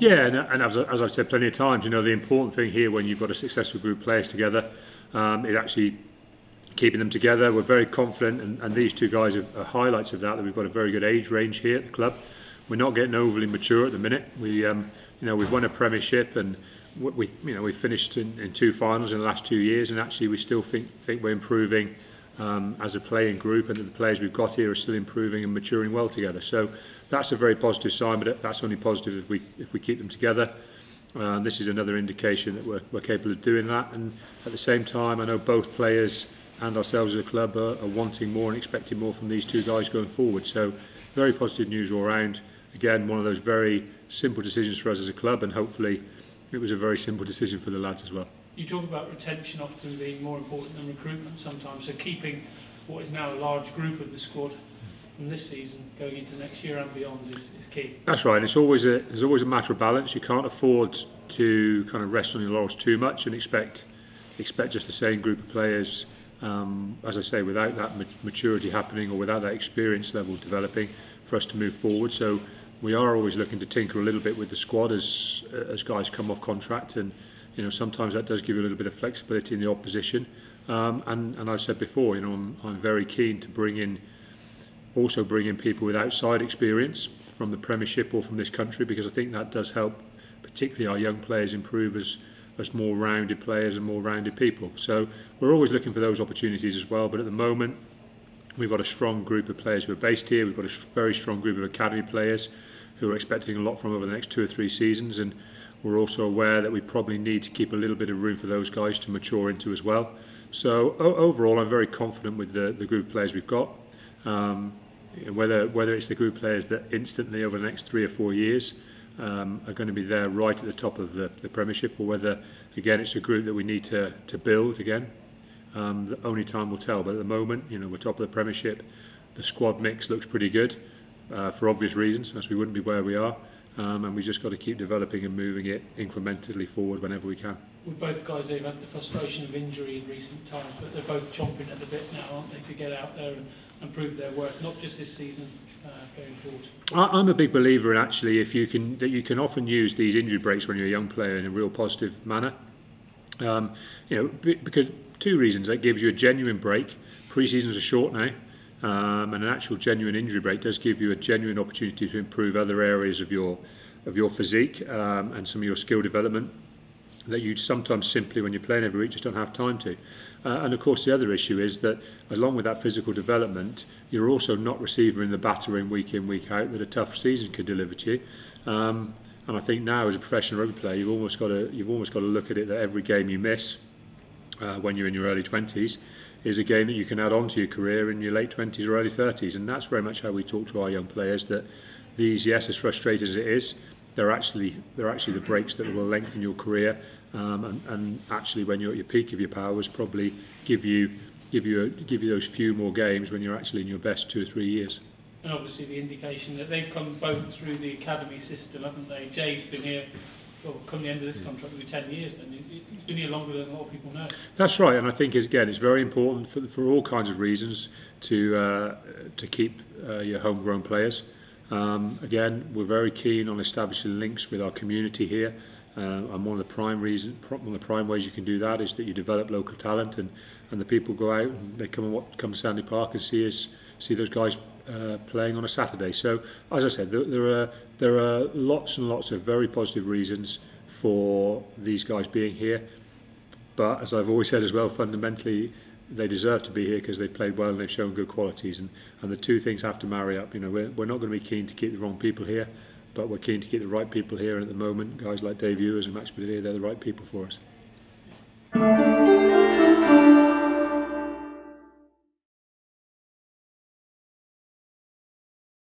Yeah, and as I've said plenty of times, the important thing here when you've got a successful group of players together is actually keeping them together. We're very confident, and these two guys are highlights of that we've got a very good age range here at the club. We're not getting overly mature at the minute. We've won a Premiership, and we finished in 2 finals in the last 2 years, and actually we still think we're improving as a playing group, and that the players we've got here are still improving and maturing well together. So that's a very positive sign, but that's only positive if we keep them together. This is another indication that we're capable of doing that, and at the same time I know both players and ourselves as a club are wanting more and expecting more from these two guys going forward. So very positive news all round. Again, one of those very simple decisions for us as a club, and hopefully it was a very simple decision for the lads as well. You talk about retention often being more important than recruitment sometimes, so keeping what is now a large group of the squad from this season going into next year and beyond is key. That's right. There's always a matter of balance. You can't afford to kind of rest on your laurels too much and expect just the same group of players, as I say, without that maturity happening or without that experience level developing for us to move forward. So we are always looking to tinker a little bit with the squad as guys come off contract, and sometimes that does give you a little bit of flexibility in the opposition. And I've said before, I'm very keen to bring in people with outside experience from the Premiership or from this country, because I think that does help, particularly our young players, improve as more rounded players and more rounded people. So we're always looking for those opportunities as well. But at the moment, we've got a strong group of players who are based here. We've got a very strong group of academy players who are expecting a lot from over the next 2 or 3 seasons, and we're also aware that we probably need to keep a little bit of room for those guys to mature into as well. So overall, I'm very confident with the group of players we've got. Whether it's the group of players that instantly over the next 3 or 4 years are going to be there right at the top of the Premiership, or whether again it's a group that we need to build again, only time will tell. But at the moment, we're top of the Premiership. The squad mix looks pretty good for obvious reasons, as we wouldn't be where we are, and we just got to keep developing and moving it incrementally forward whenever we can. With both guys, they've had the frustration of injury in recent times, but they're both chomping at the bit now, aren't they, to get out there and prove their worth, not just this season, going forward. I'm a big believer in actually that you can often use these injury breaks when you're a young player in a real positive manner. Because 2 reasons: that gives you a genuine break. Pre-seasons are short now, and an actual genuine injury break does give you a genuine opportunity to improve other areas of your physique and some of your skill development that you sometimes simply, when you're playing every week, just don't have time to. And of course the other issue is that along with that physical development, you're also not receiving the battering week in, week out that a tough season could deliver to you. And I think now as a professional rugby player, you've almost got to look at it that every game you miss when you're in your early 20s is a game that you can add on to your career in your late 20s or early 30s. And that's very much how we talk to our young players, that these, yes, as frustrating as it is, they're actually the breaks that will lengthen your career, and actually when you're at your peak of your powers, probably give you those few more games when you're actually in your best 2 or 3 years. And obviously the indication that they've come both through the academy system, haven't they? Jay's been here, well, come the end of this contract, will be 10 years then. He's been here longer than a lot of people know. That's right, and I think again it's very important for all kinds of reasons to keep your homegrown players. Again, we're very keen on establishing links with our community here, and one of the prime ways you can do that is that you develop local talent, and the people go out and they come to Sandy Park and see those guys playing on a Saturday. So, as I said, there are lots and lots of very positive reasons for these guys being here. But as I've always said as well, fundamentally, they deserve to be here because they've played well and they've shown good qualities, and the 2 things have to marry up. We're not going to be keen to keep the wrong people here, but we're keen to keep the right people here, and at the moment guys like Ewers and Max Bodilly, they're the right people for us.